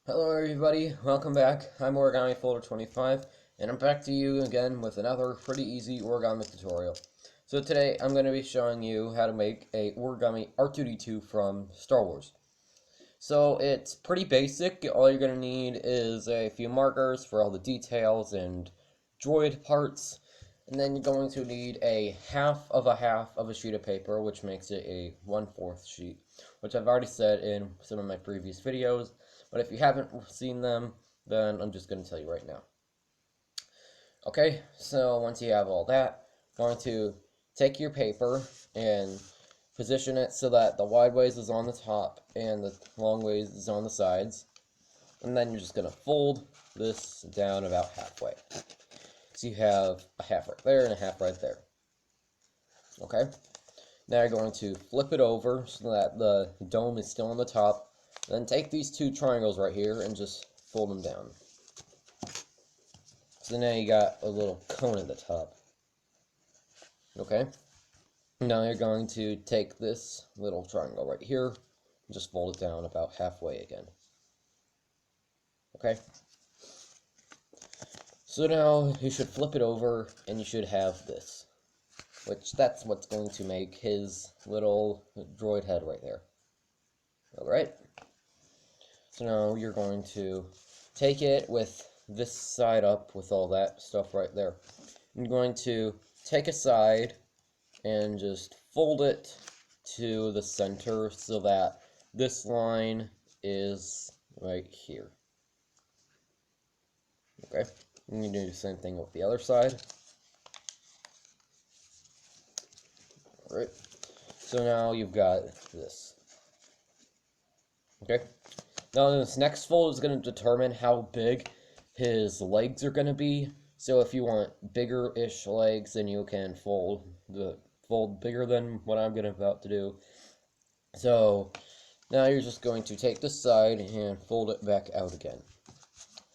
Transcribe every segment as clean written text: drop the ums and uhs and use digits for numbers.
Hello everybody, welcome back. I'm Origami Folder 25, and I'm back to you again with another pretty easy origami tutorial. So today I'm going to be showing you how to make a origami R2-D2 from Star Wars. So it's pretty basic. All you're going to need is a few markers for all the details and droid parts, and then you're going to need a half of a sheet of paper, which makes it a 1/4 sheet, which I've already said in some of my previous videos. But if you haven't seen them, then I'm just going to tell you right now. Okay, so once you have all that, I'm going to take your paper and position it so that the wide ways is on the top and the long ways is on the sides. And then you're just going to fold this down about halfway. So you have a half right there and a half right there. Okay, now you're going to flip it over so that the dome is still on the top. Then take these two triangles right here and just fold them down. So now you got a little cone at the top. Okay? Now you're going to take this little triangle right here and just fold it down about halfway again. Okay? So now you should flip it over and you should have this, which that's what's going to make his little droid head right there. Alright? So now you're going to take it with this side up with all that stuff right there. I'm going to take a side and just fold it to the center so that this line is right here. Okay, and you do the same thing with the other side. Alright, so now you've got this. Okay. Now this next fold is going to determine how big his legs are going to be. So if you want bigger-ish legs, then you can fold bigger than what I'm about to do. So now you're just going to take this side and fold it back out again.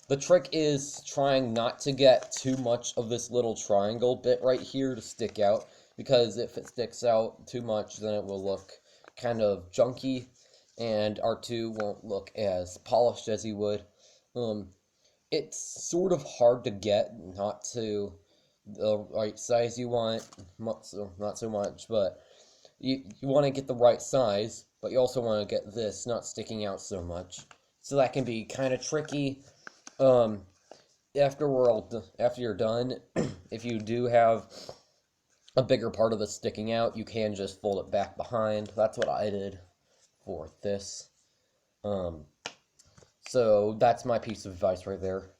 The trick is trying not to get too much of this little triangle bit right here to stick out, because if it sticks out too much, then it will look kind of junky, and R2 won't look as polished as he would. It's sort of hard to get not to the right size you want, not so much, but you want to get the right size, but you also want to get this not sticking out so much. So that can be kind of tricky. After you're done, if you do have a bigger part of it sticking out, you can just fold it back behind. That's what I did for this. So that's my piece of advice right there.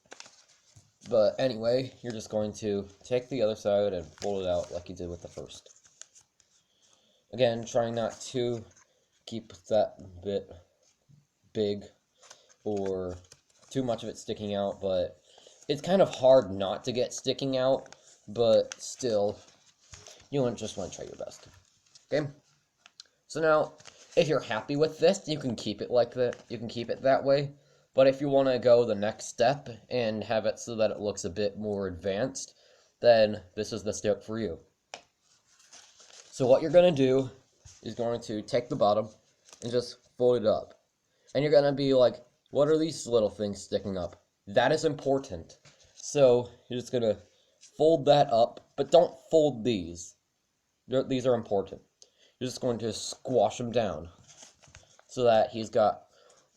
But anyway, you're just going to take the other side and fold it out like you did with the first. Again, trying not to keep that bit big or too much of it sticking out, but it's kind of hard not to get sticking out, but still, you just want to try your best. Okay? So now, if you're happy with this, you can keep it like that. You can keep it that way. But if you want to go the next step and have it so that it looks a bit more advanced, then this is the step for you. So what you're going to do is going to take the bottom and just fold it up. And you're going to be like, what are these little things sticking up? That is important. So you're just going to fold that up, but don't fold these. These are important. You're just going to squash them down so that he's got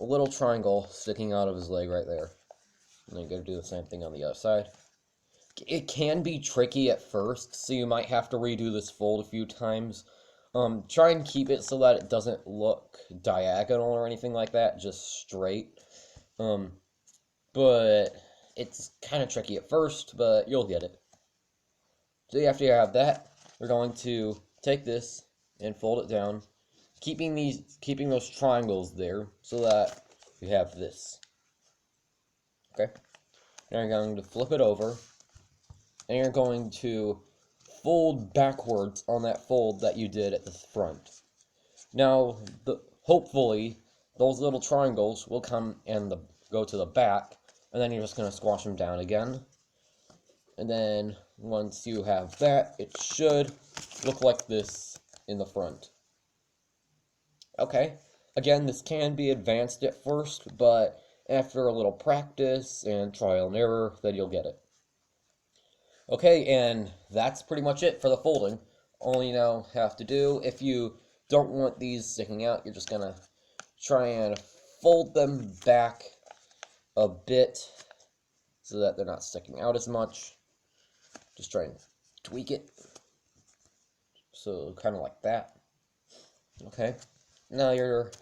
a little triangle sticking out of his leg right there. And then you're going to do the same thing on the other side. It can be tricky at first, so you might have to redo this fold a few times. Try and keep it so that it doesn't look diagonal or anything like that, just straight. But it's kind of tricky at first, but you'll get it. So after you have that, you're going to take this and fold it down, keeping those triangles there so that you have this. Okay. Now you're going to flip it over, and you're going to fold backwards on that fold that you did at the front. Now, hopefully, those little triangles will come and go to the back, and then you're just going to squash them down again. And then, once you have that, it should look like this in the front. Okay, again, this can be advanced at first, but after a little practice and trial and error, then you'll get it. Okay, and that's pretty much it for the folding. All you now have to do, if you don't want these sticking out, you're just gonna try and fold them back a bit so that they're not sticking out as much. Just try and tweak it. So kind of like that. Okay, now you're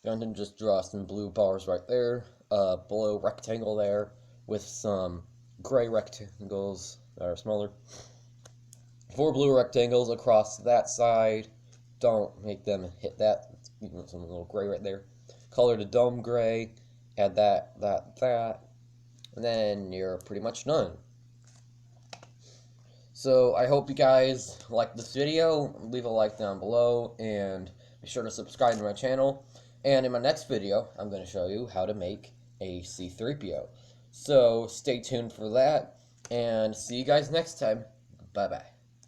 going to just draw some blue bars right there, below rectangle there, with some gray rectangles that are smaller. 4 blue rectangles across that side. Don't make them hit that. Some little gray right there. Color the dome gray. Add that. And then you're pretty much done. So I hope you guys liked this video. Leave a like down below and be sure to subscribe to my channel. And in my next video, I'm going to show you how to make a C-3PO. So stay tuned for that and see you guys next time. Bye-bye.